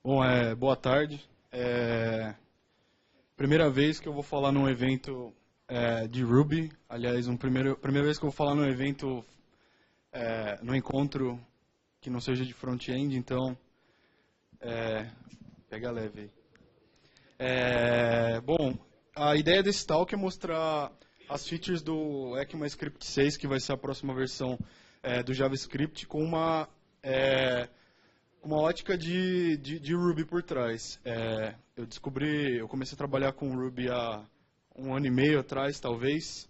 Bom, boa tarde. Primeira vez que eu vou falar num evento de Ruby. Aliás, primeira vez que eu vou falar num evento, num encontro que não seja de front-end, então pega leve aí. Bom, a ideia desse talk é mostrar as features do ECMAScript 6, que vai ser a próxima versão do JavaScript, com uma ótica de Ruby por trás. Eu comecei a trabalhar com Ruby há 1 ano e meio atrás, talvez.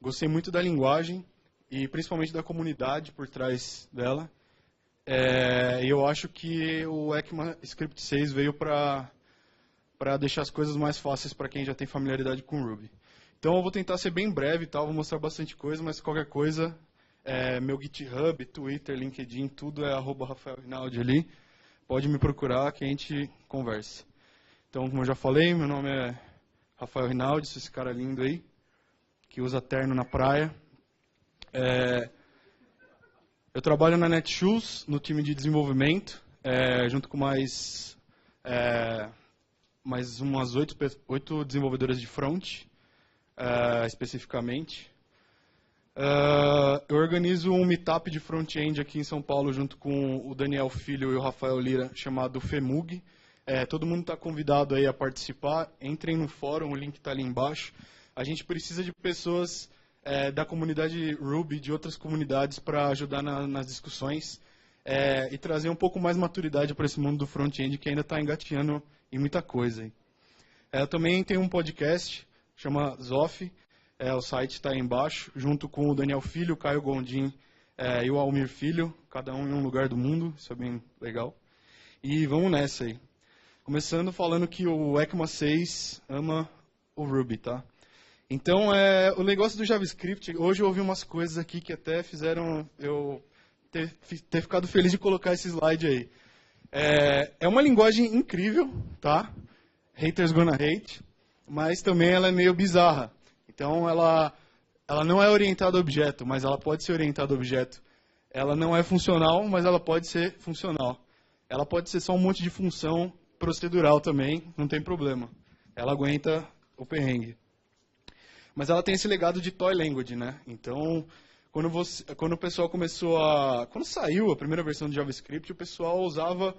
Gostei muito da linguagem e principalmente da comunidade por trás dela. E eu acho que o ECMAScript 6 veio para deixar as coisas mais fáceis para quem já tem familiaridade com Ruby. Então eu vou tentar ser bem breve, vou mostrar bastante coisa, mas qualquer coisa, meu GitHub, Twitter, LinkedIn, tudo é @RafaelRinaldi ali. Pode me procurar que a gente conversa. Então, como eu já falei, meu nome é Rafael Rinaldi, sou esse cara lindo aí, que usa terno na praia. Eu trabalho na Netshoes, no time de desenvolvimento, junto com mais umas 8 desenvolvedoras de front, especificamente. Eu organizo um meetup de front-end aqui em São Paulo, junto com o Daniel Filho e o Rafael Lira, chamado FEMUG. Todo mundo está convidado aí a participar. Entrem no fórum, o link está ali embaixo. A gente precisa de pessoas da comunidade Ruby, de outras comunidades, para ajudar nas discussões e trazer um pouco mais maturidade para esse mundo do front-end, que ainda está engateando em muita coisa. Eu também tenho um podcast, chama Zoff, o site está aí embaixo, junto com o Daniel Filho, o Caio Gondim e o Almir Filho, cada um em um lugar do mundo, isso é bem legal. E vamos nessa aí. Começando falando que o ECMA 6 ama o Ruby, tá? Então, o negócio do JavaScript, hoje eu ouvi umas coisas aqui que até fizeram eu ter ficado feliz de colocar esse slide aí. É uma linguagem incrível, tá? Haters gonna hate, mas também ela é meio bizarra. Então, ela não é orientada a objeto, mas ela pode ser orientada a objeto. Ela não é funcional, mas ela pode ser funcional. Ela pode ser só um monte de função procedural também, não tem problema. Ela aguenta o perrengue. Mas ela tem esse legado de toy language, né? Então, quando o pessoal quando saiu a primeira versão de JavaScript, o pessoal usava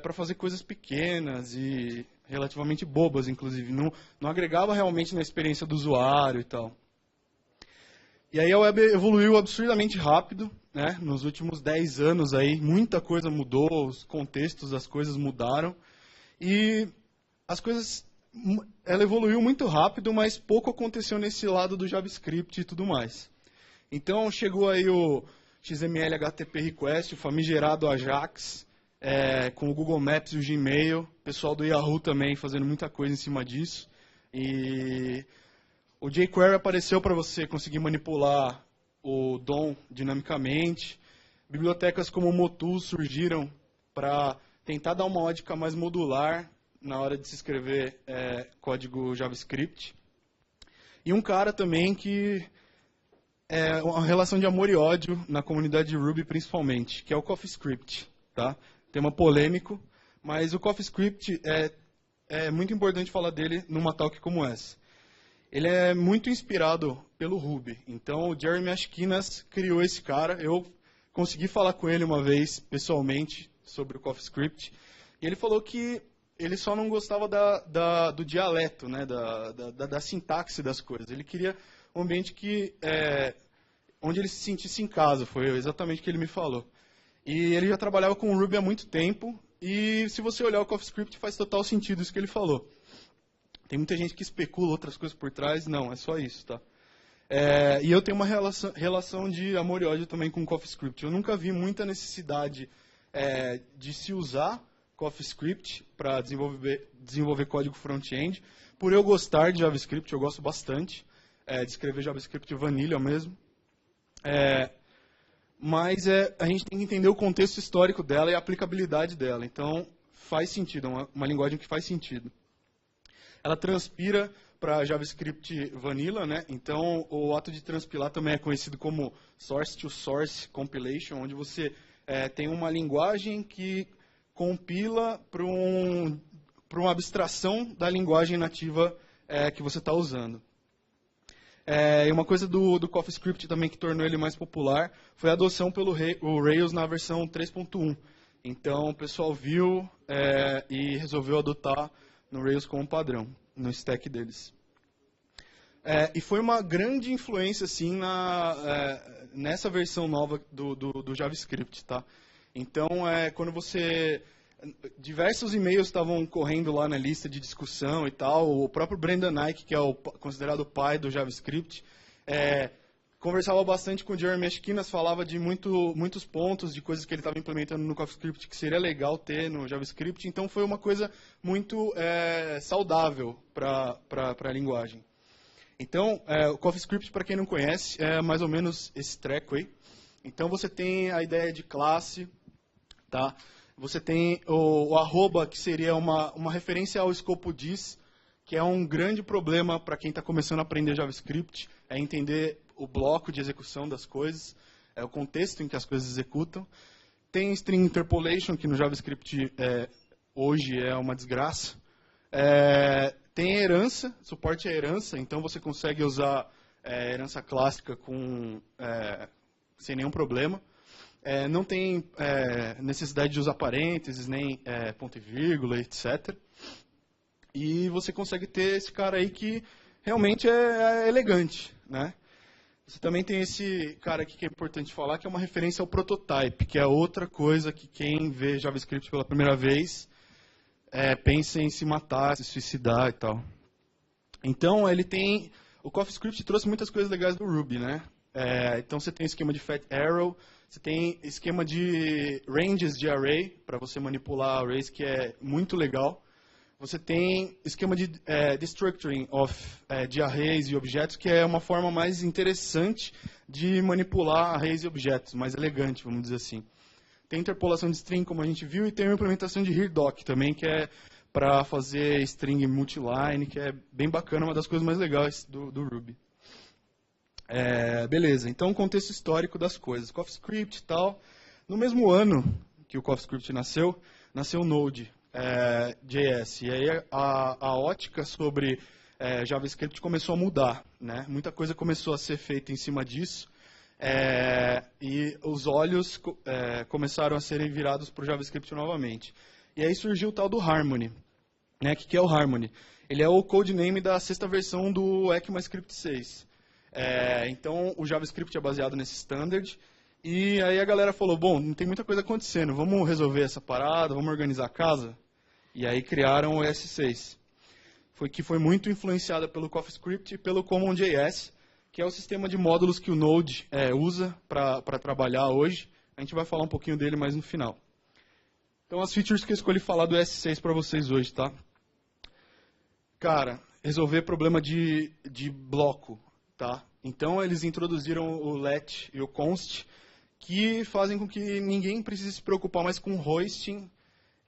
para fazer coisas pequenas e relativamente bobas, inclusive. Não agregava realmente na experiência do usuário e tal. E aí a web evoluiu absurdamente rápido, né? Nos últimos 10 anos aí, muita coisa mudou, os contextos das coisas mudaram. E ela evoluiu muito rápido, mas pouco aconteceu nesse lado do JavaScript e tudo mais. Então chegou aí o XML HTTP Request, o famigerado Ajax, com o Google Maps e o Gmail, o pessoal do Yahoo também fazendo muita coisa em cima disso. E o jQuery apareceu para você conseguir manipular o DOM dinamicamente. Bibliotecas como o Motul surgiram para tentar dar uma ótica mais modular na hora de se escrever código JavaScript. E um cara também que é uma relação de amor e ódio na comunidade de Ruby principalmente, que é o CoffeeScript, tá? Tema polêmico, mas o CoffeeScript é muito importante falar dele numa talk como essa. Ele é muito inspirado pelo Ruby. Então, o Jeremy Ashkenas criou esse cara. Eu consegui falar com ele uma vez, pessoalmente, sobre o CoffeeScript. E ele falou que ele só não gostava do dialeto, né, da sintaxe das coisas. Ele queria um ambiente onde ele se sentisse em casa. Foi exatamente o que ele me falou. E ele já trabalhava com o Ruby há muito tempo. E se você olhar o CoffeeScript, faz total sentido isso que ele falou. Tem muita gente que especula outras coisas por trás. Não, é só isso, tá? E eu tenho uma relação de amor e ódio também com o CoffeeScript. Eu nunca vi muita necessidade de se usar CoffeeScript para desenvolver código front-end. Por eu gostar de JavaScript, eu gosto bastante de escrever JavaScript vanilla mesmo. Mas a gente tem que entender o contexto histórico dela e a aplicabilidade dela. Então, faz sentido, é uma linguagem que faz sentido. Ela transpira para JavaScript vanilla, né? Então, o ato de transpilar também é conhecido como source-to-source compilation, onde você tem uma linguagem que compila para uma abstração da linguagem nativa que você está usando. E uma coisa do CoffeeScript também que tornou ele mais popular foi a adoção pelo o Rails na versão 3.1. Então o pessoal viu e resolveu adotar no Rails como padrão, no stack deles. E foi uma grande influência assim, nessa versão nova do JavaScript. Tá? Então, quando diversos e-mails estavam correndo lá na lista de discussão e tal. O próprio Brendan Eich, que é considerado o pai do JavaScript, conversava bastante com o Jeremy Ashkenas, falava de muitos pontos, de coisas que ele estava implementando no CoffeeScript que seria legal ter no JavaScript. Então foi uma coisa muito saudável para a linguagem. Então, o CoffeeScript, para quem não conhece, é mais ou menos esse treco aí. Então você tem a ideia de classe, tá? Você tem o arroba, que seria uma referência ao escopo diz, que é um grande problema para quem está começando a aprender JavaScript, é entender o bloco de execução das coisas, o contexto em que as coisas executam. Tem string interpolation, que no JavaScript hoje é uma desgraça. Tem herança, suporte à herança, então você consegue usar herança clássica sem nenhum problema. Não tem necessidade de usar parênteses, nem ponto e vírgula, etc. E você consegue ter esse cara aí que realmente é elegante, né? Você também tem esse cara aqui que é importante falar, que é uma referência ao prototype, que é outra coisa que quem vê JavaScript pela primeira vez pensa em se matar, se suicidar e tal. Então, o CoffeeScript trouxe muitas coisas legais do Ruby, né? Então, você tem esquema de fat arrow, você tem esquema de ranges de array, para você manipular arrays, que é muito legal. Você tem esquema de destructuring de arrays e objetos, que é uma forma mais interessante de manipular arrays e objetos, mais elegante, vamos dizer assim. Tem interpolação de string, como a gente viu, e tem uma implementação de here.doc também, que é para fazer string multiline, que é bem bacana, uma das coisas mais legais do Ruby. Beleza, então contexto histórico das coisas. CoffeeScript e tal. No mesmo ano que o CoffeeScript nasceu o Node.js. E aí a ótica sobre JavaScript começou a mudar, né? Muita coisa começou a ser feita em cima disso. E os olhos começaram a serem virados para o JavaScript novamente. E aí surgiu o tal do Harmony. Né? O que é o Harmony? Ele é o codename da sexta versão do ECMAScript 6. Então, o JavaScript é baseado nesse standard. E aí a galera falou, bom, não tem muita coisa acontecendo, vamos resolver essa parada, vamos organizar a casa. E aí criaram o ES6. Que foi muito influenciada pelo CoffeeScript e pelo CommonJS, que é o sistema de módulos que o Node usa para trabalhar hoje. A gente vai falar um pouquinho dele mais no final. Então, as features que eu escolhi falar do S6 para vocês hoje, tá? Cara, resolver problema de bloco, tá? Então, eles introduziram o let e o const, que fazem com que ninguém precise se preocupar mais com hosting,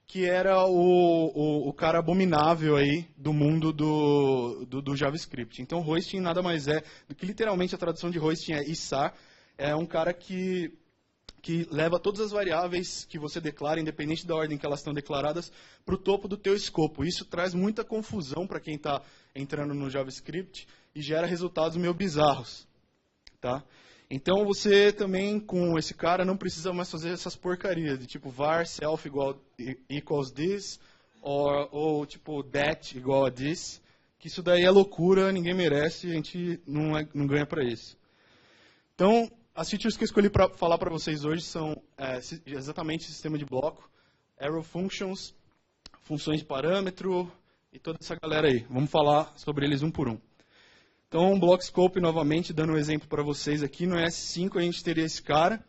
que era o cara abominável aí do mundo do JavaScript. Então, hosting nada mais é do que, literalmente, a tradução de hosting é içar. É um cara que leva todas as variáveis que você declara, independente da ordem que elas estão declaradas, para o topo do teu escopo. Isso traz muita confusão para quem está entrando no JavaScript e gera resultados meio bizarros. Tá? Então, você também, com esse cara, não precisa mais fazer essas porcarias, de tipo var self equals this, ou tipo that igual a this, que isso daí é loucura, ninguém merece, a gente não ganha para isso. Então, as features que eu escolhi para falar para vocês hoje são exatamente sistema de bloco, arrow functions, funções de parâmetro e toda essa galera aí. Vamos falar sobre eles um por um. Então, block scope, novamente, dando um exemplo para vocês aqui, no S5 a gente teria esse cara,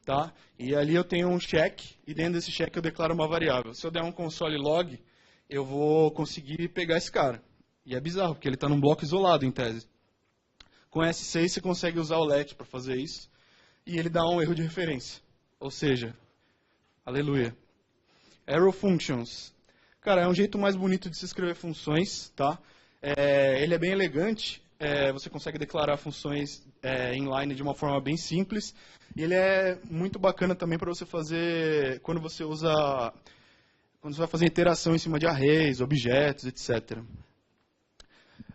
tá? E ali eu tenho um check, e dentro desse check eu declaro uma variável. Se eu der um console log, eu vou conseguir pegar esse cara. E é bizarro, porque ele está num bloco isolado, em tese. Com S6 você consegue usar o let para fazer isso, e ele dá um erro de referência. Ou seja, aleluia. Arrow functions. Cara, é um jeito mais bonito de se escrever funções, tá? Ele é bem elegante, você consegue declarar funções inline de uma forma bem simples, e ele é muito bacana também para você fazer, quando você usa quando você vai fazer interação em cima de arrays, objetos, etc.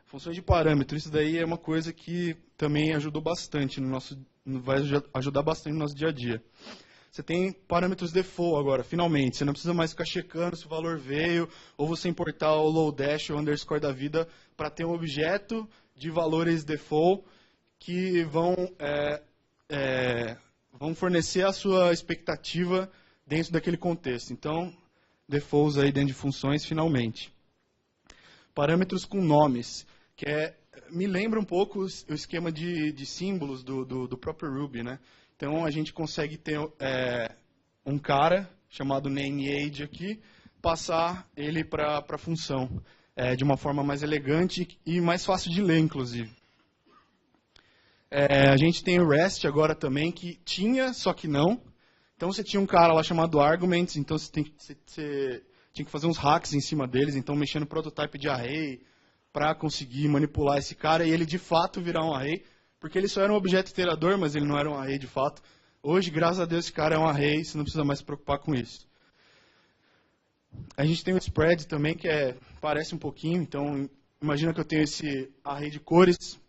Funções de parâmetro, isso daí é uma coisa que também ajudou bastante vai ajudar bastante no nosso dia a dia. Você tem parâmetros default agora, finalmente. Você não precisa mais ficar checando se o valor veio, ou você importar o lodash ou underscore da vida para ter um objeto de valores default que vão fornecer a sua expectativa dentro daquele contexto. Então, defaults aí dentro de funções, finalmente. Parâmetros com nomes, que me lembra um pouco o esquema de símbolos do próprio Ruby, né? Então, a gente consegue ter um cara chamado nameAge aqui, passar ele para a função de uma forma mais elegante e mais fácil de ler, inclusive. A gente tem o REST agora também, que tinha, só que não. Então, você tinha um cara lá chamado Arguments, então você tinha que fazer uns hacks em cima deles, então mexendo no prototype de array para conseguir manipular esse cara e ele de fato virar um array, porque ele só era um objeto iterador, mas ele não era um array de fato. Hoje, graças a Deus, esse cara é um array, você não precisa mais se preocupar com isso. A gente tem o spread também, que parece um pouquinho, então imagina que eu tenho esse array de cores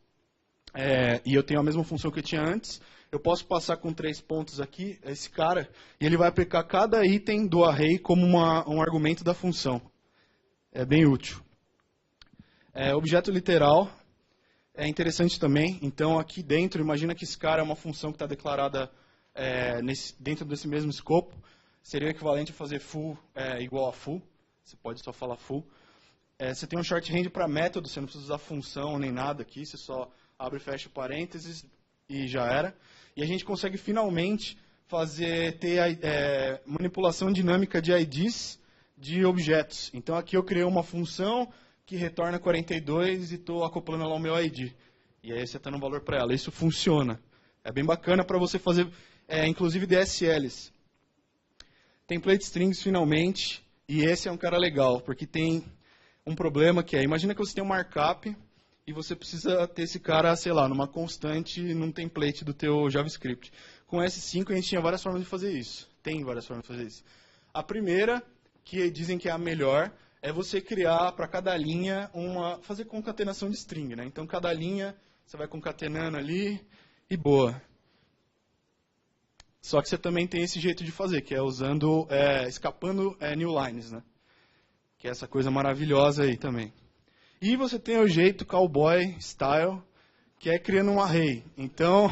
e eu tenho a mesma função que eu tinha antes. Eu posso passar com 3 pontos aqui, esse cara, e ele vai aplicar cada item do array como um argumento da função. É bem útil. Objeto literal é interessante também. Então, aqui dentro, imagina que esse cara é uma função que está declarada dentro desse mesmo escopo. Seria o equivalente a fazer full igual a full. Você pode só falar full. Você tem um shorthand para método, você não precisa usar função nem nada aqui, você só abre e fecha parênteses e já era. E a gente consegue finalmente ter manipulação dinâmica de IDs de objetos. Então aqui eu criei uma função que retorna 42 e estou acoplando lá o meu ID. E aí você está no valor para ela. Isso funciona. É bem bacana para você fazer, inclusive DSLs. Template strings finalmente. E esse é um cara legal, porque tem um problema que imagina que você tem um markup e você precisa ter esse cara, sei lá, numa constante, num template do teu JavaScript. Com S5 a gente tinha várias formas de fazer isso. Tem várias formas de fazer isso. A primeira, que dizem que é a melhor, é você criar para cada linha fazer concatenação de string, né? Então cada linha você vai concatenando ali e boa. Só que você também tem esse jeito de fazer, que é usando, escapando new lines, né? Que é essa coisa maravilhosa aí também. E você tem o jeito cowboy style, que é criando um array. Então,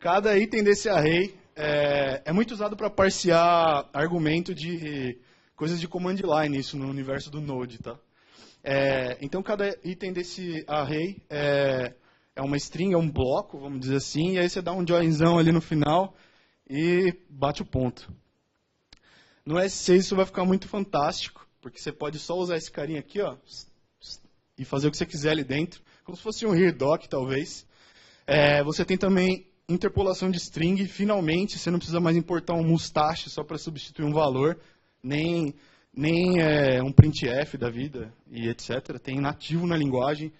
cada item desse array é muito usado para parsear argumento de coisas de command line, isso no universo do Node, tá? Então, cada item desse array é uma string, é um bloco, vamos dizer assim, e aí você dá um joinzão ali no final e bate o ponto. No S6 isso vai ficar muito fantástico, porque você pode só usar esse carinha aqui, ó, e fazer o que você quiser ali dentro, como se fosse um redoc, talvez. Você tem também interpolação de string, finalmente, você não precisa mais importar um mustache só para substituir um valor, nem um printf da vida, e etc. Tem nativo na linguagem.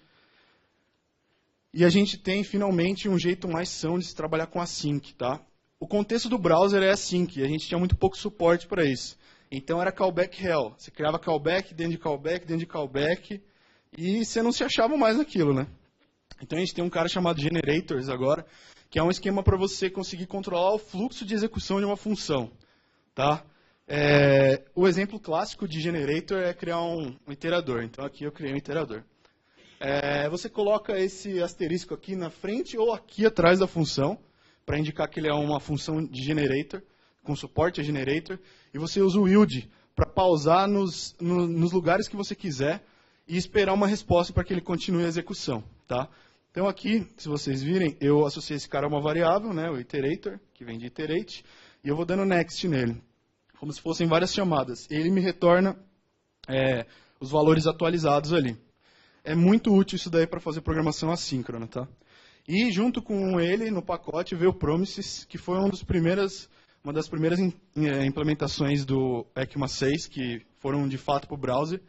E a gente tem, finalmente, um jeito mais são de se trabalhar com async, tá? O contexto do browser é async, e a gente tinha muito pouco suporte para isso. Então era callback hell. Você criava callback dentro de callback, dentro de callback, e você não se achava mais naquilo, né? Então a gente tem um cara chamado generators agora, que é um esquema para você conseguir controlar o fluxo de execução de uma função, tá? O exemplo clássico de generator é criar um iterador. Então aqui eu criei um iterador. Você coloca esse asterisco aqui na frente ou aqui atrás da função, para indicar que ele é uma função de generator, com suporte a generator, e você usa o yield para pausar nos lugares que você quiser e esperar uma resposta para que ele continue a execução, tá? Então aqui, se vocês virem, eu associei esse cara a uma variável, né, o iterator, que vem de iterate, e eu vou dando next nele, como se fossem várias chamadas. Ele me retorna os valores atualizados ali. É muito útil isso daí para fazer programação assíncrona, tá? E junto com ele, no pacote, veio o Promises, que foi uma das primeiras implementações do ECMA 6, que foram de fato para o browser.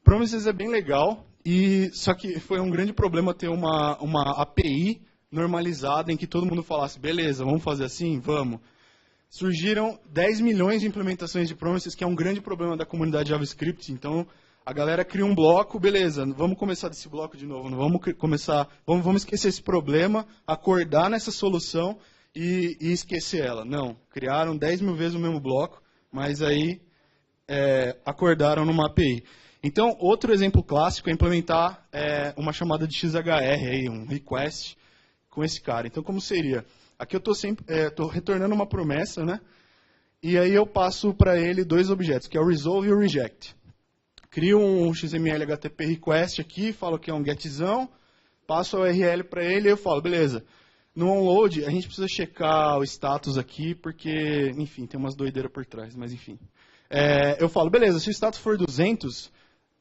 Promises é bem legal, só que foi um grande problema ter uma API normalizada em que todo mundo falasse, beleza, vamos fazer assim? Vamos. surgiram 10 milhões de implementações de promises, que é um grande problema da comunidade JavaScript. Então, a galera cria um bloco, beleza, vamos começar desse bloco de novo, não vamos começar, vamos esquecer esse problema, acordar nessa solução e esquecer ela. Não, criaram 10 mil vezes o mesmo bloco, mas aí acordaram numa API. Então, outro exemplo clássico é implementar uma chamada de XHR, aí, um request, com esse cara. Então, como seria? Aqui eu estou retornando uma promessa, né? E aí eu passo para ele dois objetos, que é o resolve e o reject. Crio um XML HTTP request aqui, falo que é um getzão, passo a URL para ele e eu falo, beleza, no onload a gente precisa checar o status aqui, porque, enfim, tem umas doideiras por trás, mas enfim. Eu falo, beleza, se o status for 200,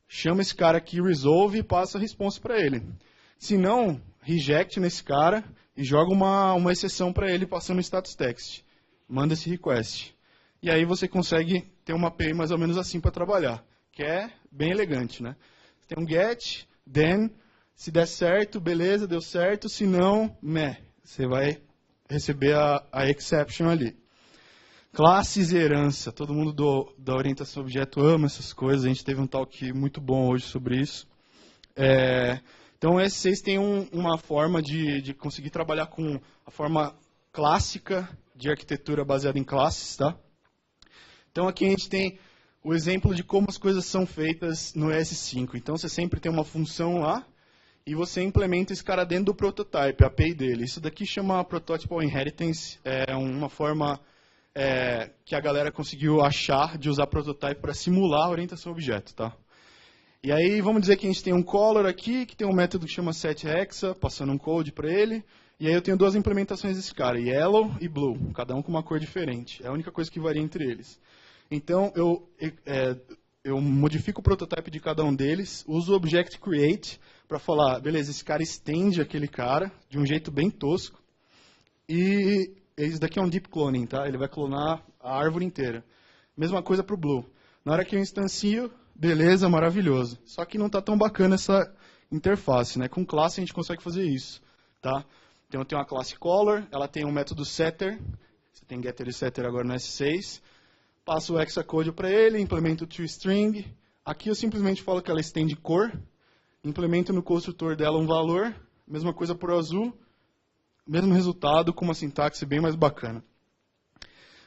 chama esse cara aqui, resolve, e passa a response para ele. Se não, reject nesse cara e joga uma exceção para ele passando o status text. Manda esse request. E aí você consegue ter uma API mais ou menos assim para trabalhar, que é bem elegante, né? Tem um get, then, se der certo, beleza, deu certo, se não, meh, você vai receber a exception ali. Classes e herança, todo mundo da orientação a objeto ama essas coisas, a gente teve um talk muito bom hoje sobre isso. Então, esses seis têm uma forma de conseguir trabalhar com a forma clássica de arquitetura baseada em classes, tá? Então, aqui a gente tem o exemplo de como as coisas são feitas no ES5. Então, você sempre tem uma função lá e você implementa esse cara dentro do prototype, a API dele. Isso daqui chama Prototypal Inheritance, é uma forma que a galera conseguiu achar de usar prototype para simular a orientação a objeto, tá? E aí, vamos dizer que a gente tem um caller aqui, que tem um método que chama setHexa, passando um code para ele. E aí eu tenho duas implementações desse cara, yellow e blue, cada um com uma cor diferente. É a única coisa que varia entre eles. Então, eu modifico o prototype de cada um deles, uso o object create para falar, beleza, esse cara estende aquele cara de um jeito bem tosco. E isso daqui é um deep cloning, tá? Ele vai clonar a árvore inteira. Mesma coisa para o blue. Na hora que eu instancio, beleza, maravilhoso. Só que não está tão bacana essa interface, né? Com classe a gente consegue fazer isso, tá? Então eu tenho uma classe color, ela tem um método setter, você tem getter e setter agora no S6, passo o hexacode para ele, implemento o toString, aqui eu simplesmente falo que ela estende cor, implemento no construtor dela um valor, mesma coisa para o azul, mesmo resultado com uma sintaxe bem mais bacana.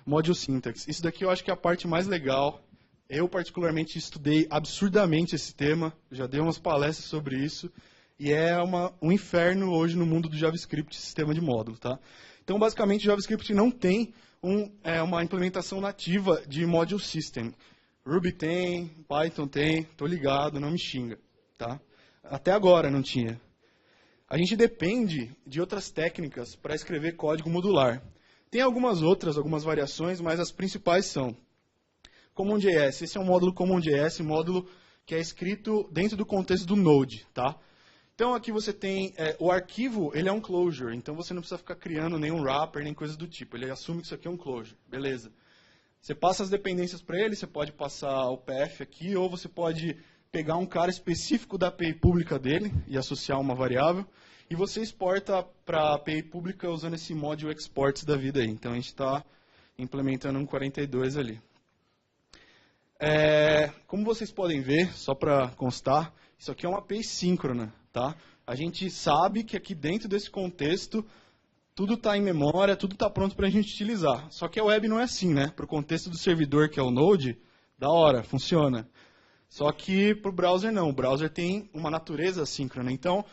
Module syntax, isso daqui eu acho que é a parte mais legal. Eu, particularmente, estudei absurdamente esse tema, já dei umas palestras sobre isso, e é um inferno hoje no mundo do JavaScript, sistema de módulo, tá? Então, basicamente, o JavaScript não tem uma implementação nativa de module system. Ruby tem, Python tem, tô ligado, não me xinga, tá? Até agora não tinha. A gente depende de outras técnicas para escrever código modular. Tem algumas outras, algumas variações, mas as principais são CommonJS. Esse é um módulo CommonJS, um módulo que é escrito dentro do contexto do Node, tá? Então aqui você tem o arquivo, ele é um closure, então você não precisa ficar criando nenhum wrapper, nem coisa do tipo. Ele assume que isso aqui é um closure, beleza. Você passa as dependências para ele, você pode passar o PF aqui, ou você pode pegar um cara específico da API pública dele e associar uma variável, e você exporta para a API pública usando esse module exports da vida aí. Então a gente está implementando um 42 ali. Como vocês podem ver, só para constar, isso aqui é uma API síncrona, tá? A gente sabe que aqui dentro desse contexto, tudo está em memória, tudo está pronto para a gente utilizar. Só que a web não é assim, né? Para o contexto do servidor, que é o Node, da hora, funciona. Só que para o browser não, o browser tem uma natureza assíncrona. Então,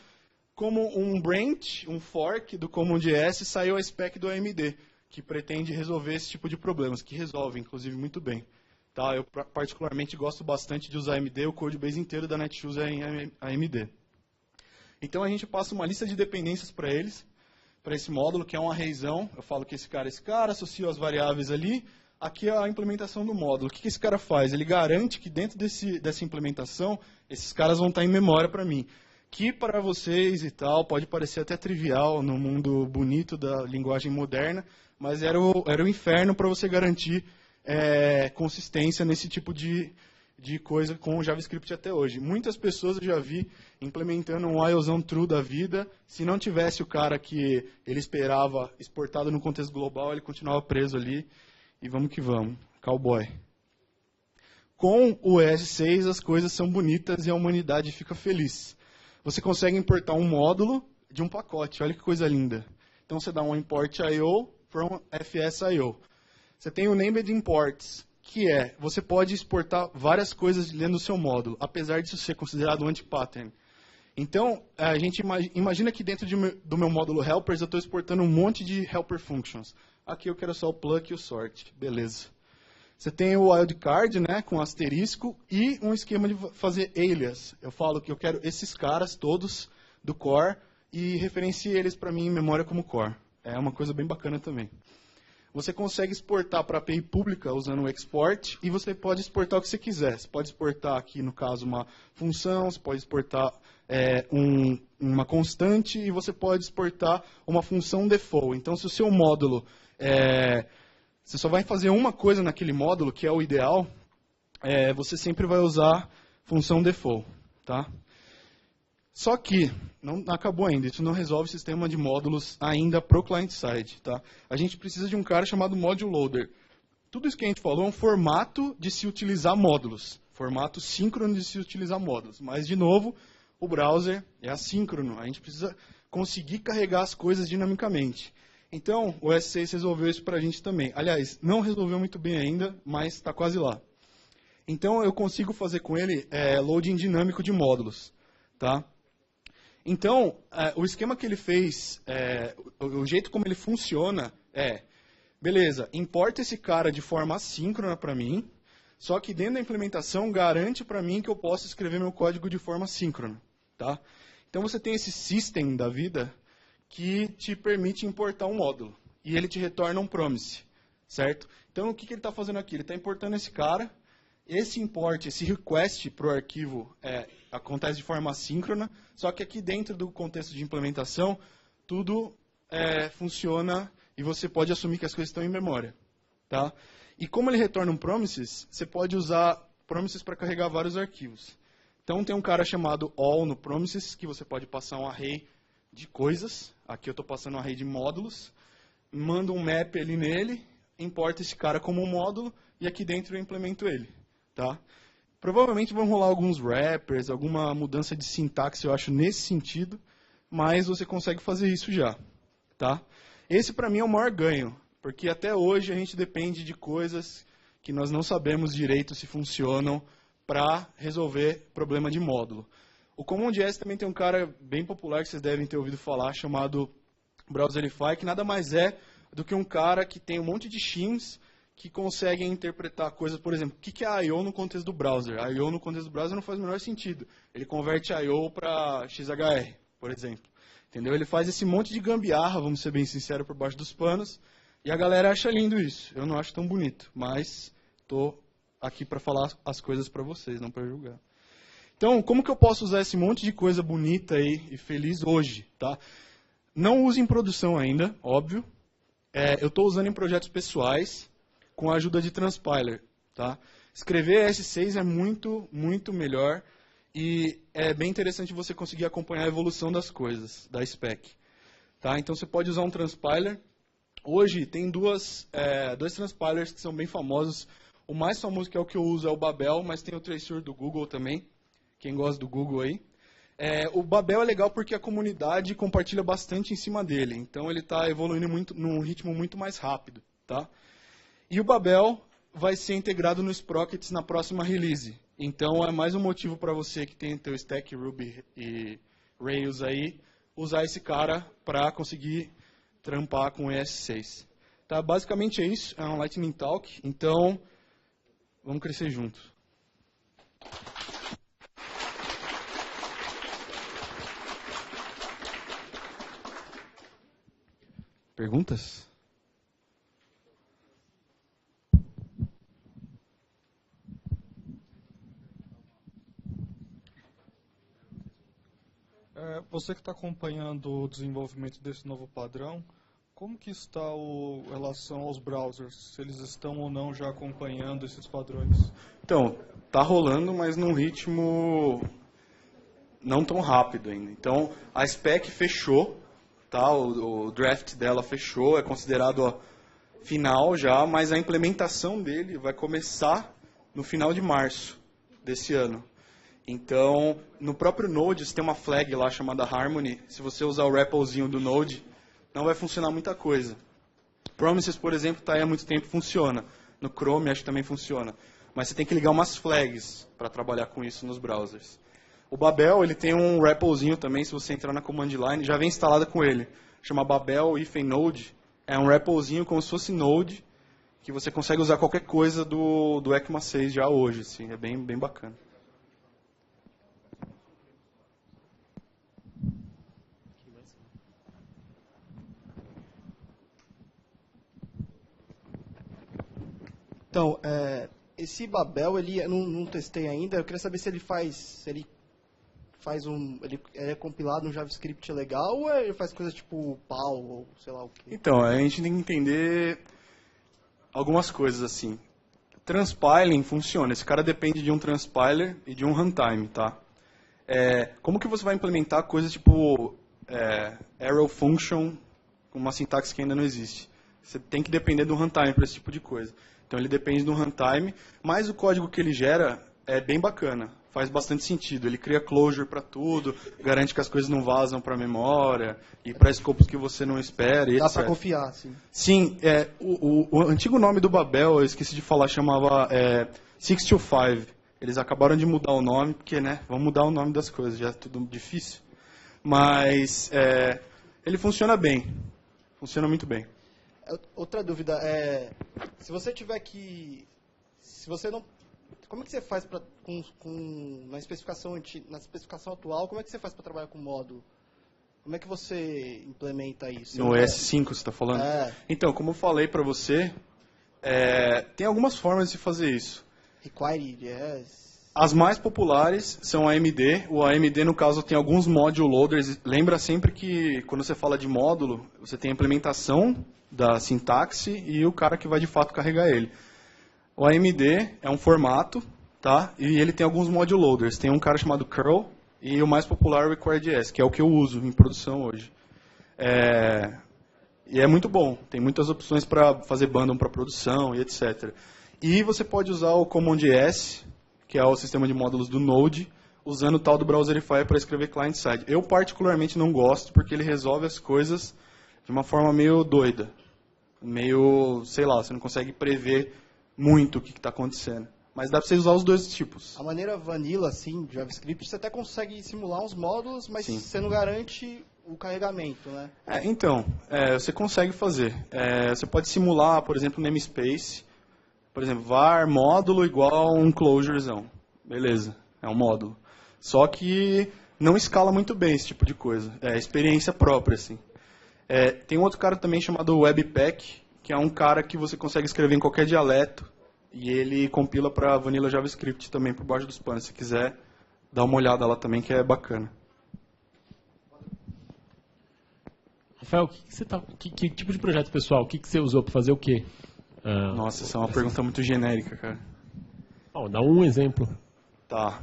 como um branch, um fork do CommonJS, saiu a spec do AMD, que pretende resolver esse tipo de problemas, que resolve, inclusive, muito bem. Tá? Eu particularmente gosto bastante de usar AMD, o codebase inteiro da Netshoes é em AMD. Então a gente passa uma lista de dependências para eles, para esse módulo, que é um arrayzão. Eu falo que esse cara, associo as variáveis ali. Aqui é a implementação do módulo. O que esse cara faz? Ele garante que dentro dessa implementação, esses caras vão estar em memória para mim. Que para vocês e tal, pode parecer até trivial no mundo bonito da linguagem moderna, mas era o inferno para você garantir consistência nesse tipo de coisa com o JavaScript até hoje. Muitas pessoas eu já vi implementando um whilezão true da vida. Se não tivesse o cara que ele esperava exportado no contexto global, ele continuava preso ali. e vamos que vamos. Cowboy. Com o ES6 as coisas são bonitas e a humanidade fica feliz. Você consegue importar um módulo de um pacote, olha que coisa linda. Então você dá um import IO from FS.io. Você tem o named imports, que você pode exportar várias coisas dentro do seu módulo, apesar disso ser considerado um anti-pattern. Então, a gente imagina que dentro do meu módulo helpers eu estou exportando um monte de helper functions. Aqui eu quero só o pluck e o sort, beleza. Você tem o wildcard, né, com asterisco e um esquema de fazer alias. Eu falo que eu quero esses caras todos do core e referencie eles para mim em memória como core. É uma coisa bem bacana também. Você consegue exportar para a API pública usando o export e você pode exportar o que você quiser. Você pode exportar aqui, no caso, uma função, você pode exportar uma constante e você pode exportar uma função default. Então, se o seu módulo, você só vai fazer uma coisa naquele módulo, que é o ideal, você sempre vai usar função default. Tá? Só que, não acabou ainda, isso não resolve o sistema de módulos ainda para o client-side. Tá? A gente precisa de um cara chamado module loader. Tudo isso que a gente falou é um formato de se utilizar módulos, formato síncrono de se utilizar módulos. Mas, de novo, o browser é assíncrono, a gente precisa conseguir carregar as coisas dinamicamente. Então, o S6 resolveu isso para a gente também. Aliás, não resolveu muito bem ainda, mas está quase lá. Então, eu consigo fazer com ele loading dinâmico de módulos. Tá? Então, o esquema que ele fez, o jeito como ele funciona beleza, importa esse cara de forma assíncrona para mim, só que dentro da implementação garante para mim que eu posso escrever meu código de forma síncrona. Tá? Então, você tem esse system da vida que te permite importar um módulo e ele te retorna um promise. Certo? Então, o que ele está fazendo aqui? Ele está importando esse cara. Esse import, esse request para o arquivo acontece de forma assíncrona, só que aqui dentro do contexto de implementação, tudo funciona e você pode assumir que as coisas estão em memória. Tá? E como ele retorna um promises, você pode usar promises para carregar vários arquivos. Então tem um cara chamado all no promises, que você pode passar um array de coisas. Aqui eu estou passando um array de módulos, mando um map ali nele, importa esse cara como um módulo e aqui dentro eu implemento ele. Tá? Provavelmente vão rolar alguns wrappers, alguma mudança de sintaxe, eu acho, nesse sentido, mas você consegue fazer isso já. Tá? Esse, para mim, é o maior ganho, porque até hoje a gente depende de coisas que nós não sabemos direito se funcionam para resolver problema de módulo. O CommonJS também tem um cara bem popular que vocês devem ter ouvido falar, chamado Browserify, que nada mais é do que um cara que tem um monte de shims que conseguem interpretar coisas, por exemplo, o que é I.O. no contexto do browser? I.O. no contexto do browser não faz o menor sentido. Ele converte I.O. para XHR, por exemplo. Entendeu? Ele faz esse monte de gambiarra, vamos ser bem sinceros, por baixo dos panos, e a galera acha lindo isso. Eu não acho tão bonito, mas estou aqui para falar as coisas para vocês, não para julgar. Então, como que eu posso usar esse monte de coisa bonita aí e feliz hoje? Tá? Não use em produção ainda, óbvio. Eu estou usando em projetos pessoais, com a ajuda de transpiler. Tá? Escrever S6 é muito, muito melhor e é bem interessante você conseguir acompanhar a evolução das coisas, da spec. Tá? Então você pode usar um transpiler. Hoje tem dois transpilers que são bem famosos. O mais famoso que é o que eu uso é o Babel, mas tem o Traceur do Google também. Quem gosta do Google aí. O Babel é legal porque a comunidade compartilha bastante em cima dele. Então ele está evoluindo num ritmo muito mais rápido. Tá? E o Babel vai ser integrado no Sprockets na próxima release. Então é mais um motivo para você que tem teu stack Ruby e Rails aí, usar esse cara para conseguir trampar com o ES6. Tá? Basicamente é isso, é um Lightning Talk, então vamos crescer juntos. Perguntas? Você que está acompanhando o desenvolvimento desse novo padrão, como que está a relação aos browsers? Se eles estão ou não já acompanhando esses padrões? Então, tá rolando, mas num ritmo não tão rápido ainda. Então, a spec fechou, tá? O draft dela fechou, é considerado final já, mas a implementação dele vai começar no final de março desse ano. Então, no próprio Node, você tem uma flag lá chamada Harmony. Se você usar o REPLzinho do Node, não vai funcionar muita coisa. Promises, por exemplo, está aí há muito tempo, funciona. No Chrome, acho que também funciona. Mas você tem que ligar umas flags para trabalhar com isso nos browsers. O Babel, ele tem um REPLzinho também, se você entrar na command line, já vem instalada com ele. Chama Babel Hyphen Node. É um REPLzinho como se fosse Node, que você consegue usar qualquer coisa do ECMA 6 já hoje. Assim, é bem bacana. Então, esse Babel, eu não testei ainda. Eu queria saber se ele ele é compilado no JavaScript legal ou ele faz coisas tipo PAL ou sei lá o quê? Então, a gente tem que entender algumas coisas assim. Transpiling funciona. Esse cara depende de um transpiler e de um runtime, tá? Como que você vai implementar coisas tipo arrow function com uma sintaxe que ainda não existe? Você tem que depender do runtime para esse tipo de coisa. Então ele depende do runtime, mas o código que ele gera é bem bacana, faz bastante sentido. Ele cria closure para tudo, garante que as coisas não vazam para a memória e para escopos que você não espera, e Dá etc. para confiar, sim. Sim, o antigo nome do Babel, eu esqueci de falar, chamava 625. Eles acabaram de mudar o nome, porque, né, vamos mudar o nome das coisas, já é tudo difícil. Mas ele funciona bem, funciona muito bem. Outra dúvida se você tiver que, se você não, como é que você faz na especificação atual, como é que você faz para trabalhar com módulo? Como é que você implementa isso? No ES5 você está falando? Então, como eu falei para você, tem algumas formas de fazer isso. Require, yes. As mais populares são a AMD. O AMD, no caso, tem alguns module loaders. Lembra sempre que, quando você fala de módulo, você tem a implementação da sintaxe e o cara que vai, de fato, carregar ele. O AMD é um formato, tá? E ele tem alguns module loaders. Tem um cara chamado curl e o mais popular é o Required.js, que é o que eu uso em produção hoje. E é muito bom. Tem muitas opções para fazer bundle para produção e etc. E você pode usar o CommonJS, que é o sistema de módulos do Node, usando o tal do Browserify para escrever client-side. Eu particularmente não gosto, porque ele resolve as coisas de uma forma meio doida. Meio, sei lá, você não consegue prever muito o que está acontecendo. Mas dá para você usar os dois tipos. A maneira vanilla, assim, de JavaScript, você até consegue simular uns módulos, mas Sim. você não garante o carregamento, né? Então, você consegue fazer. Você pode simular, por exemplo, um namespace. Por exemplo, var módulo igual um closurezão. Beleza, é um módulo. Só que não escala muito bem esse tipo de coisa. É experiência própria, assim. Tem um outro cara também chamado Webpack, que é um cara que você consegue escrever em qualquer dialeto. E ele compila para Vanilla JavaScript também por baixo dos panos. Se quiser, dá uma olhada lá também, que é bacana. Rafael, que tipo de projeto pessoal? O que você usou para fazer o quê? Nossa, essa é uma pergunta muito genérica, cara. Dá um exemplo. Tá.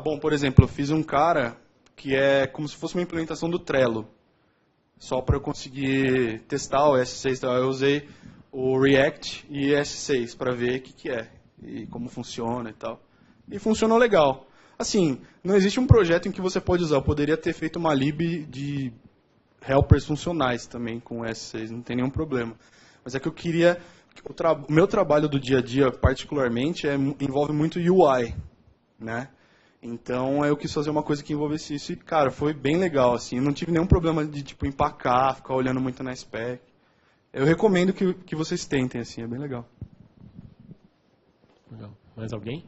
Bom, por exemplo, eu fiz um cara que é como se fosse uma implementação do Trello. Só para eu conseguir testar o S6. Então, eu usei o React e S6 para ver o que é e como funciona e tal. E funcionou legal. Assim, não existe um projeto em que você pode usar. Eu poderia ter feito uma lib de helpers funcionais também com o S6, não tem nenhum problema. Mas é que eu queria... O meu trabalho do dia a dia, particularmente, envolve muito UI, né? Então, eu quis fazer uma coisa que envolvesse isso e, cara, foi bem legal, assim. Eu não tive nenhum problema de, tipo, empacar, ficar olhando muito na spec. Eu recomendo que vocês tentem, assim, é bem legal. Legal. Mais alguém?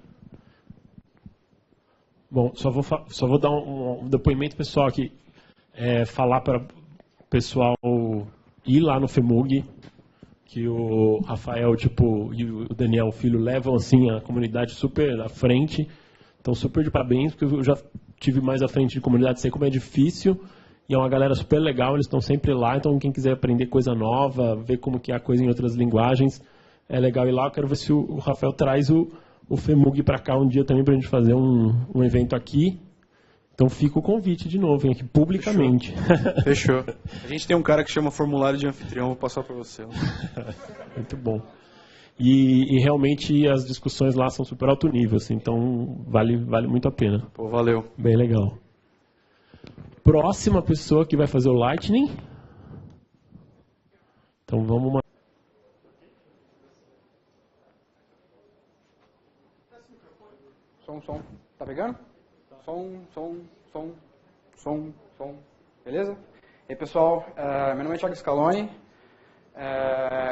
Bom, só vou dar um depoimento pessoal aqui. Falar para o pessoal ir lá no FEMUG, que o Rafael e o Daniel, o filho, levam assim, a comunidade super à frente. Então, super de parabéns, porque eu já tive mais à frente de comunidade, sei como é difícil. E é uma galera super legal, eles estão sempre lá. Então, quem quiser aprender coisa nova, ver como que é a coisa em outras linguagens, é legal ir lá. Eu quero ver se o Rafael traz o FEMUG para cá um dia também, para a gente fazer um evento aqui. Então fica o convite de novo, hein, aqui publicamente. Fechou. A gente tem um cara que chama formulário de anfitrião, vou passar para você. Muito bom. E realmente as discussões lá são super alto nível, assim, então vale muito a pena. Pô, valeu. Bem legal. Próxima pessoa que vai fazer o Lightning. Então vamos... Som. Tá pegando? Som. Beleza? E aí, pessoal, meu nome é Thiago Scaloni.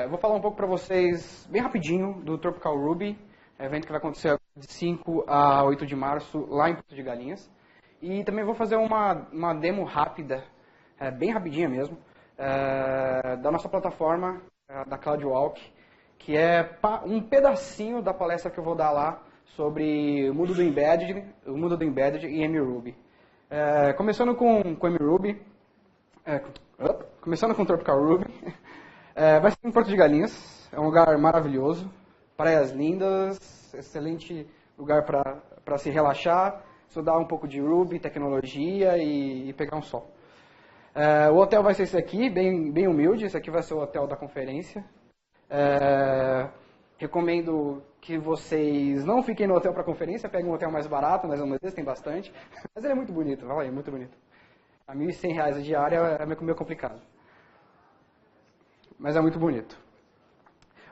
Eu vou falar um pouco para vocês, bem rapidinho, do Tropical Ruby, evento que vai acontecer de 5 a 8 de março, lá em Porto de Galinhas. E também vou fazer uma demo rápida, bem rapidinha mesmo, da nossa plataforma, da CloudWalk, que é um pedacinho da palestra que eu vou dar lá sobre o mundo do Embedded e MRuby. Começando com MRuby, começando com Tropical Ruby, vai ser em Porto de Galinhas, é um lugar maravilhoso, praias lindas, excelente lugar para se relaxar, estudar um pouco de Ruby, tecnologia e pegar um sol. O hotel vai ser esse aqui, bem humilde, esse aqui vai ser o hotel da conferência. Recomendo que vocês não fiquem no hotel para conferência, peguem um hotel mais barato, mas não existem bastante. Mas ele é muito bonito, vai lá, é muito bonito. A R$ 1.100 a diária é meio complicado. Mas é muito bonito.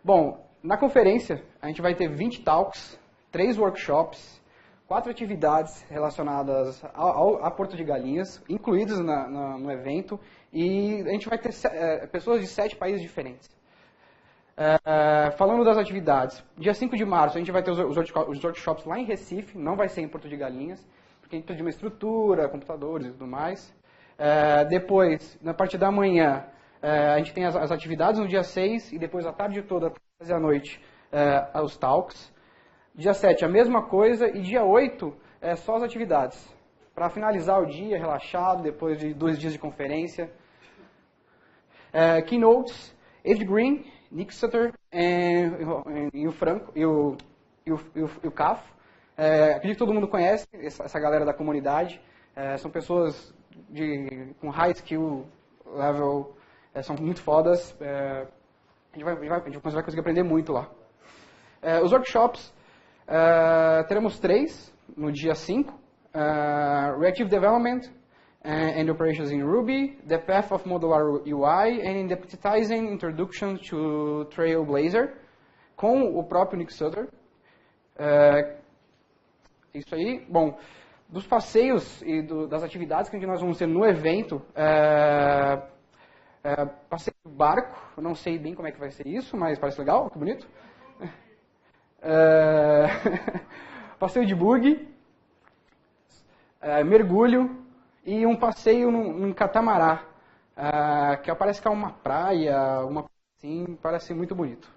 Bom, na conferência a gente vai ter 20 talks, 3 workshops, 4 atividades relacionadas a Porto de Galinhas, incluídas no evento, e a gente vai ter pessoas de 7 países diferentes. Falando das atividades, dia 5 de março a gente vai ter os workshops lá em Recife, não vai ser em Porto de Galinhas, porque a gente precisa de uma estrutura, computadores e tudo mais. Depois, na parte da manhã, a gente tem as atividades no dia 6 e depois a tarde toda, até a noite, os talks. Dia 7 a mesma coisa e dia 8 só as atividades. Para finalizar o dia relaxado, depois de 2 dias de conferência. Keynotes, Ed Green, Nick Sutter e o Franco e o Cafo. Acredito que todo mundo conhece essa galera da comunidade. São pessoas com high skill level, são muito fodas. A gente vai conseguir aprender muito lá. Os workshops, teremos 3 no dia 5. Reactive Development and Operations in Ruby, The Path of Modular UI, and Deputizing Introduction to Trailblazer, com o próprio Nick Sutter. Isso aí. Bom, dos passeios e das atividades que nós vamos ter no evento, passeio de barco, eu não sei bem como é que vai ser isso, mas parece legal, que bonito. Passeio de bug, mergulho e um passeio num catamarã, que parece que é uma praia, uma coisa assim, parece muito bonito.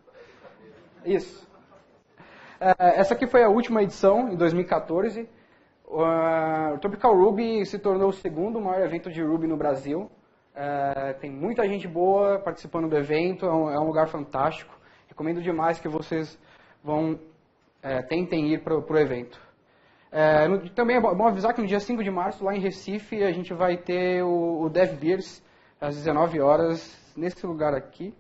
Isso. Essa aqui foi a última edição, em 2014. O Tropical Ruby se tornou o segundo maior evento de Ruby no Brasil. Tem muita gente boa participando do evento, é um lugar fantástico. Recomendo demais que vocês tentem ir para o evento. Também é bom avisar que no dia 5 de março, lá em Recife, a gente vai ter o Dev Beers, às 19 horas, nesse lugar aqui.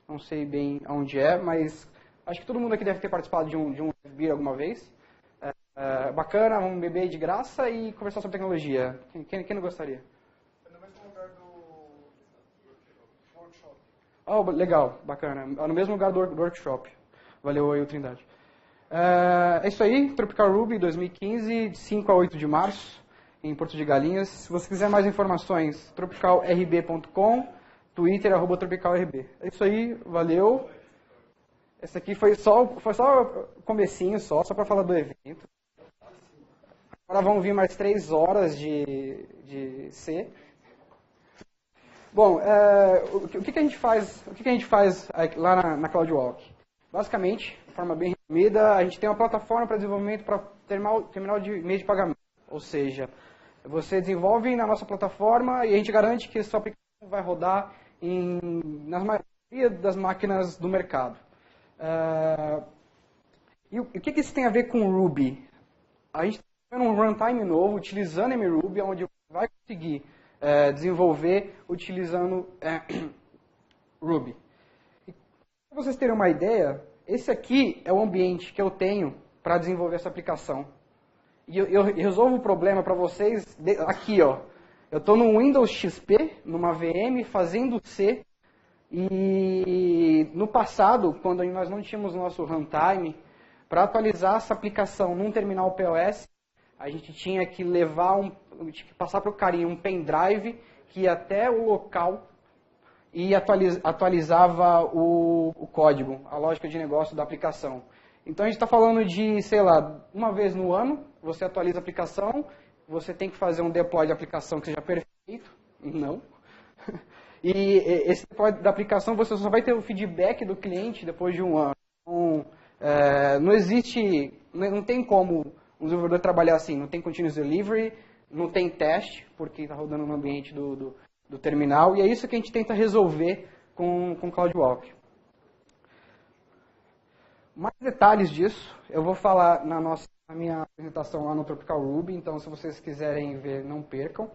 Não sei bem onde é, mas acho que todo mundo aqui deve ter participado de um Dev Beer alguma vez. Bacana, vamos beber de graça e conversar sobre tecnologia. Quem não gostaria? É no mesmo lugar do workshop. Oh, legal, bacana. No mesmo lugar do workshop. Valeu aí, Trindade. É isso aí, Tropical Ruby 2015, de 5 a 8 de março, em Porto de Galinhas. Se você quiser mais informações, tropicalrb.com, Twitter, @tropicalrb. É isso aí, valeu. Esse aqui foi só o comecinho, só para falar do evento. Agora vão vir mais 3 horas de C. Bom, o que a gente faz lá na CloudWalk? Basicamente, de forma bem resumida, a gente tem uma plataforma para desenvolvimento para terminal de meio de pagamento. Ou seja, você desenvolve na nossa plataforma e a gente garante que a sua aplicação vai rodar na maioria das máquinas do mercado. E o que isso tem a ver com Ruby? A gente um runtime novo, utilizando MRuby, onde você vai conseguir desenvolver utilizando Ruby. Para vocês terem uma ideia, esse aqui é o ambiente que eu tenho para desenvolver essa aplicação. E eu resolvo o problema para vocês aqui, ó. Eu estou no Windows XP, numa VM, fazendo C. E no passado, quando nós não tínhamos nosso runtime, para atualizar essa aplicação num terminal POS, a gente tinha que passar para o carinha um pendrive que ia até o local e atualizava o código, a lógica de negócio da aplicação. Então a gente está falando de, sei lá, uma vez no ano, você atualiza a aplicação, você tem que fazer um deploy de aplicação que seja perfeito, não. E esse deploy da aplicação você só vai ter o feedback do cliente depois de um ano. Então, não tem como um desenvolvedor trabalhar assim, não tem continuous delivery, não tem teste, porque está rodando no ambiente do terminal, e é isso que a gente tenta resolver com CloudWalk. Mais detalhes disso, eu vou falar na minha apresentação lá no Tropical Ruby, então se vocês quiserem ver, não percam.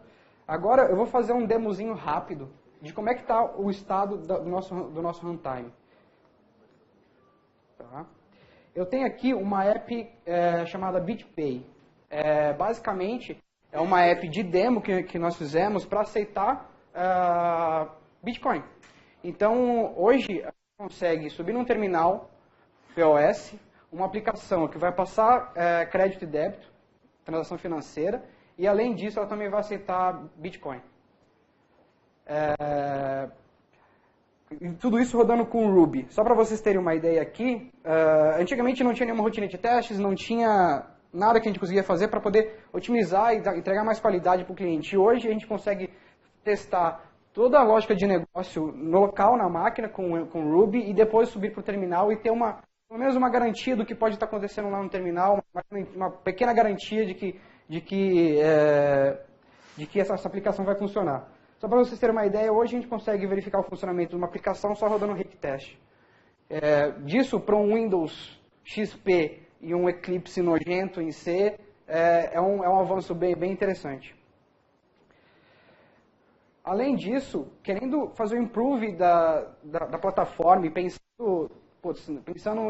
Agora eu vou fazer um demozinho rápido de como é que está o estado do nosso runtime. Tá? Eu tenho aqui uma app chamada BitPay. Basicamente, é uma app de demo que nós fizemos para aceitar Bitcoin. Então, hoje, a gente consegue subir num terminal POS, uma aplicação que vai passar crédito e débito, transação financeira, e além disso, ela também vai aceitar Bitcoin. E tudo isso rodando com Ruby. Só para vocês terem uma ideia aqui, antigamente não tinha nenhuma rotina de testes, não tinha nada que a gente conseguia fazer para poder otimizar e entregar mais qualidade para o cliente. E hoje a gente consegue testar toda a lógica de negócio no local, na máquina, com Ruby, e depois subir para o terminal e ter pelo menos uma garantia do que pode estar acontecendo lá no terminal, uma pequena garantia de que essa aplicação vai funcionar. Só para vocês terem uma ideia, hoje a gente consegue verificar o funcionamento de uma aplicação só rodando um Rig Test. Disso para um Windows XP e um Eclipse nojento em C, é um avanço bem interessante. Além disso, querendo fazer o improve da plataforma e pensando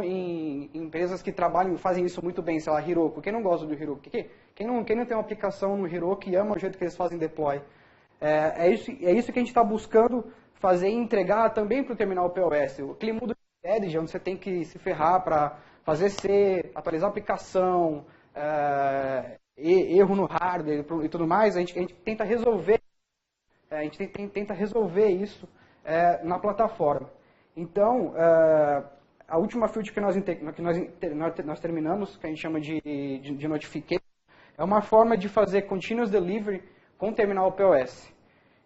em empresas que fazem isso muito bem, sei lá, Heroku. Quem não gosta do Heroku? Quem não tem uma aplicação no Heroku e ama o jeito que eles fazem deploy? É isso que a gente está buscando fazer e entregar também para o terminal POS. Aquele mundo de Edge, onde você tem que se ferrar para fazer C, atualizar a aplicação, erro no hardware e tudo mais, a gente tenta resolver. A gente tenta resolver isso na plataforma. Então, a última feature que nós terminamos, que a gente chama de notification, é uma forma de fazer continuous delivery com o terminal POS.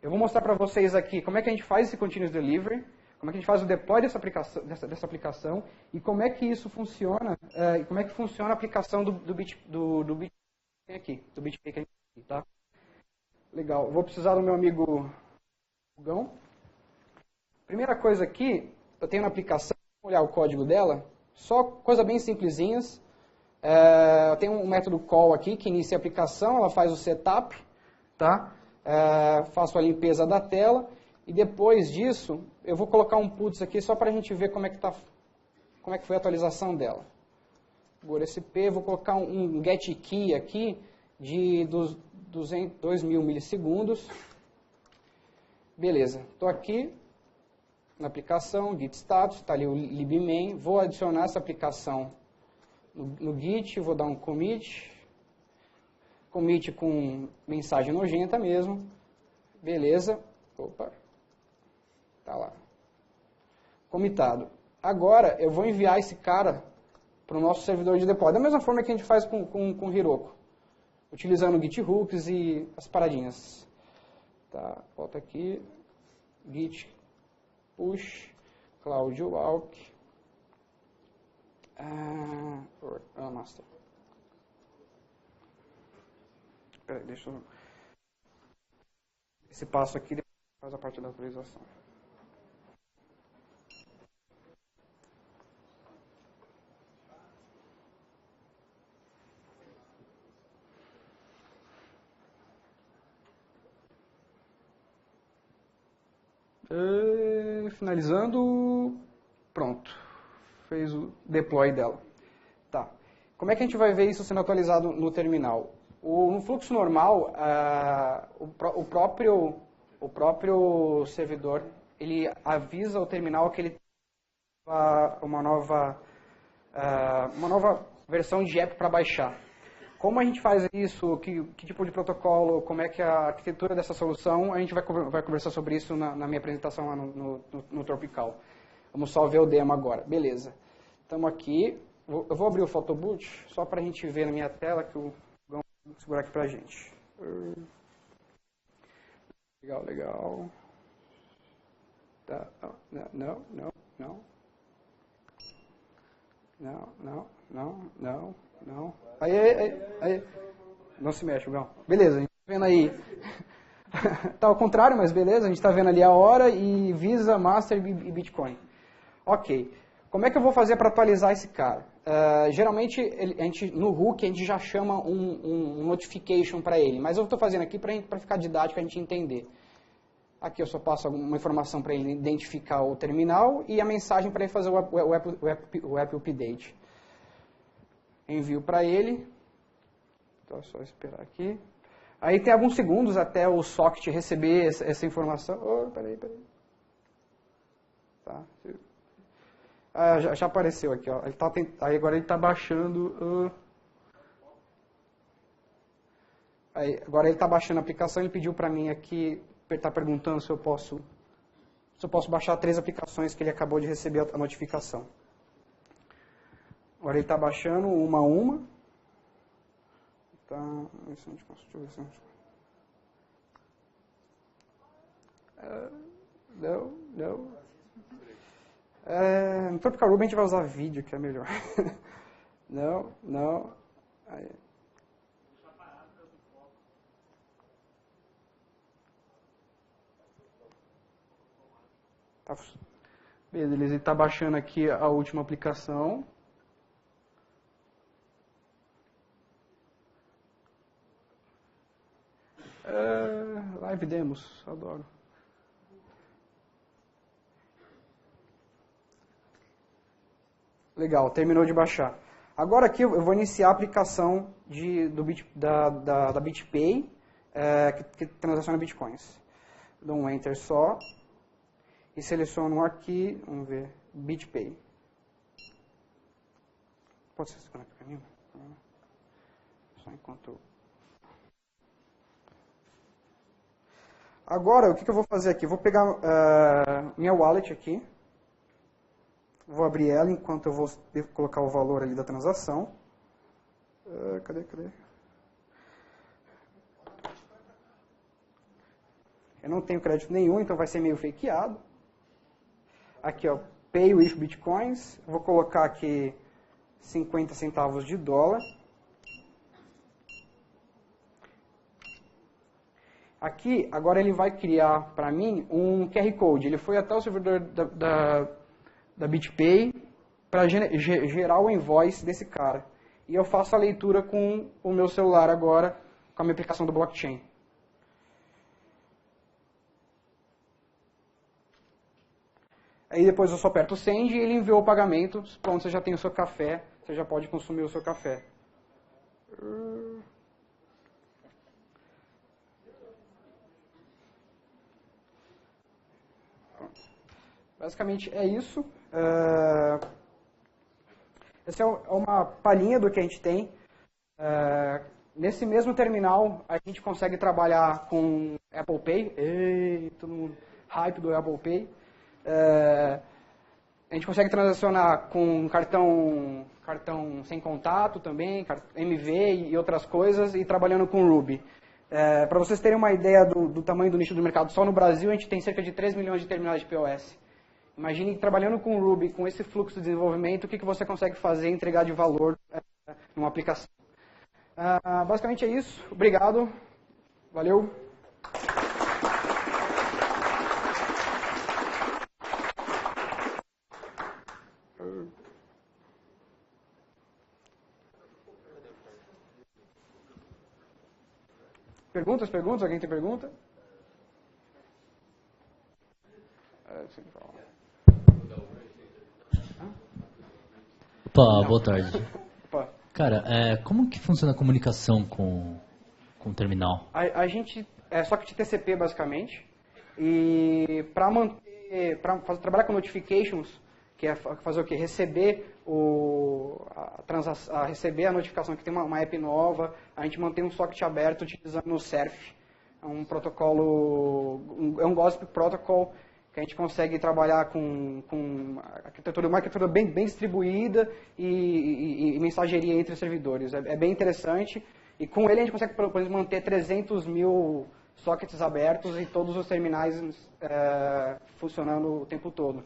Eu vou mostrar para vocês aqui como é que a gente faz esse continuous delivery, como é que a gente faz o deploy dessa aplicação e como é que isso funciona, e como é que funciona a aplicação do BitPay aqui, do BitPay que a gente tem aqui, tá? Legal, eu vou precisar do meu amigo Gão. Primeira coisa aqui, eu tenho na aplicação, vou olhar o código dela, só coisa bem simplesinhas. Eu tenho um método call aqui que inicia a aplicação, ela faz o setup, tá? Faço a limpeza da tela e depois disso eu vou colocar um puts aqui só para a gente ver como é que foi a atualização dela. GoRSP, vou colocar um get key aqui de 2.000 milissegundos. Beleza, estou aqui na aplicação, git status, está ali o libmain, vou adicionar essa aplicação no git, vou dar um commit com mensagem nojenta mesmo, beleza, opa, tá lá, comitado. Agora eu vou enviar esse cara para o nosso servidor de deploy, da mesma forma que a gente faz com Heroku, utilizando git hooks e as paradinhas. Tá, volta aqui, git push CloudWalk master. Peraí, deixa eu... Esse passo aqui faz a parte da autorização. Finalizando. Pronto. Fez o deploy dela. Tá. Como é que a gente vai ver isso sendo atualizado no terminal? No fluxo normal, o próprio servidor, ele avisa o terminal que ele tem uma nova versão de app para baixar. Como a gente faz isso, que tipo de protocolo, como é que é a arquitetura dessa solução, a gente vai conversar sobre isso na minha apresentação lá no Tropical. Vamos só ver o demo agora. Beleza. Estamos aqui. Eu vou abrir o Photoboot só para a gente ver na minha tela que o Gão vai segurar aqui para a gente. Legal, legal. Tá. Não. Não. Aí. Não se mexe, Gão. Beleza, a gente tá vendo aí. Tá ao contrário, mas beleza, a gente tá vendo ali a hora e Visa, Master e Bitcoin. Ok. Como é que eu vou fazer para atualizar esse cara? Geralmente, no hook, a gente já chama um notification para ele, mas eu estou fazendo aqui para ficar didático, a gente entender. Aqui eu só passo alguma informação para ele identificar o terminal e a mensagem para ele fazer o app update. Envio para ele. Então é só esperar aqui. Aí tem alguns segundos até o socket receber essa informação. Oh, peraí. Tá. Já apareceu aqui, ó. Aí agora ele está baixando. Agora ele está baixando a aplicação. Ele pediu para mim aqui, ele está perguntando se eu posso baixar 3 aplicações que ele acabou de receber a notificação. Agora ele está baixando uma a uma. Tá. Deixa eu ver se não. No Tropical Ruby a gente vai usar vídeo, que é melhor. Não. Aí. Tá. Beleza, ele está baixando aqui a última aplicação. Live Demos, adoro. Legal, terminou de baixar. Agora aqui eu vou iniciar a aplicação da BitPay, que transaciona bitcoins. Dou um Enter só e seleciono aqui, vamos ver, BitPay. Pode ser segurar aqui para mim? Só enquanto... Agora, o que eu vou fazer aqui? Eu vou pegar minha wallet aqui. Vou abrir ela enquanto eu vou colocar o valor ali da transação. Cadê? Eu não tenho crédito nenhum, então vai ser meio fakeado. Aqui, ó, Pay with Bitcoins. Vou colocar aqui 50 centavos de dólar. Aqui, agora ele vai criar para mim um QR Code. Ele foi até o servidor da BitPay para gerar o invoice desse cara. E eu faço a leitura com o meu celular agora, com a minha aplicação do blockchain. Aí depois eu só aperto o Send e ele enviou o pagamento. Pronto, você já tem o seu café, você já pode consumir o seu café. Basicamente é isso. Essa é uma palhinha do que a gente tem. Nesse mesmo terminal, a gente consegue trabalhar com Apple Pay. Ei, todo mundo hype do Apple Pay. A gente consegue transacionar com cartão sem contato também, MV e outras coisas, e trabalhando com Ruby. Para vocês terem uma ideia do tamanho do nicho do mercado, só no Brasil a gente tem cerca de 3 milhões de terminais de POS. Imagine trabalhando com Ruby, com esse fluxo de desenvolvimento, o que você consegue fazer e entregar de valor numa aplicação. Basicamente é isso. Obrigado. Valeu. Perguntas? Alguém tem pergunta? Opa, boa tarde. Opa. Cara, como que funciona a comunicação com o terminal? A gente é socket TCP basicamente, e para trabalhar com notifications, que é fazer o quê? Receber receber a notificação que tem uma app nova, a gente mantém um socket aberto utilizando o Surf. É um protocolo, é um Gossip Protocol, que a gente consegue trabalhar com uma arquitetura bem distribuída e mensageria entre servidores. É bem interessante, e com ele a gente consegue, por exemplo, manter 300 mil sockets abertos e todos os terminais funcionando o tempo todo.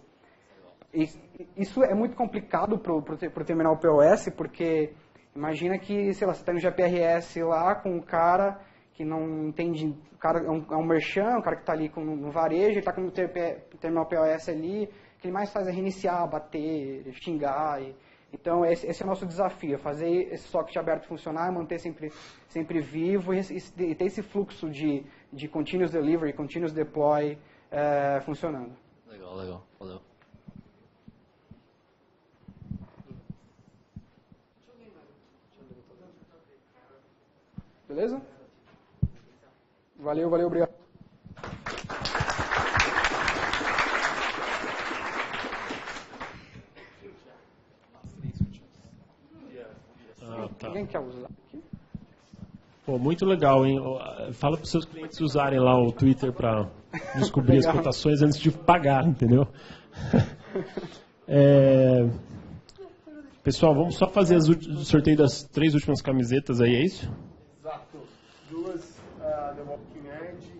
Isso é muito complicado para o terminal POS, porque imagina que, sei lá, você está no GPRS lá com um cara que não entende, o cara é um merchant, um cara que está ali no varejo, ele está com o terminal POS ali, o que ele mais faz é reiniciar, bater, xingar. Então esse é o nosso desafio, fazer esse socket aberto funcionar, manter sempre vivo e ter esse fluxo de continuous delivery, continuous deploy funcionando. Legal, valeu. Beleza? Valeu, obrigado. Tá. Alguém quer usar aqui? Pô, muito legal, hein? Fala para os seus clientes usarem lá o Twitter para descobrir as cotações antes de pagar, entendeu? Pessoal, vamos só fazer o sorteio das 3 últimas camisetas aí, é isso? Exato. 2 The Walking Edge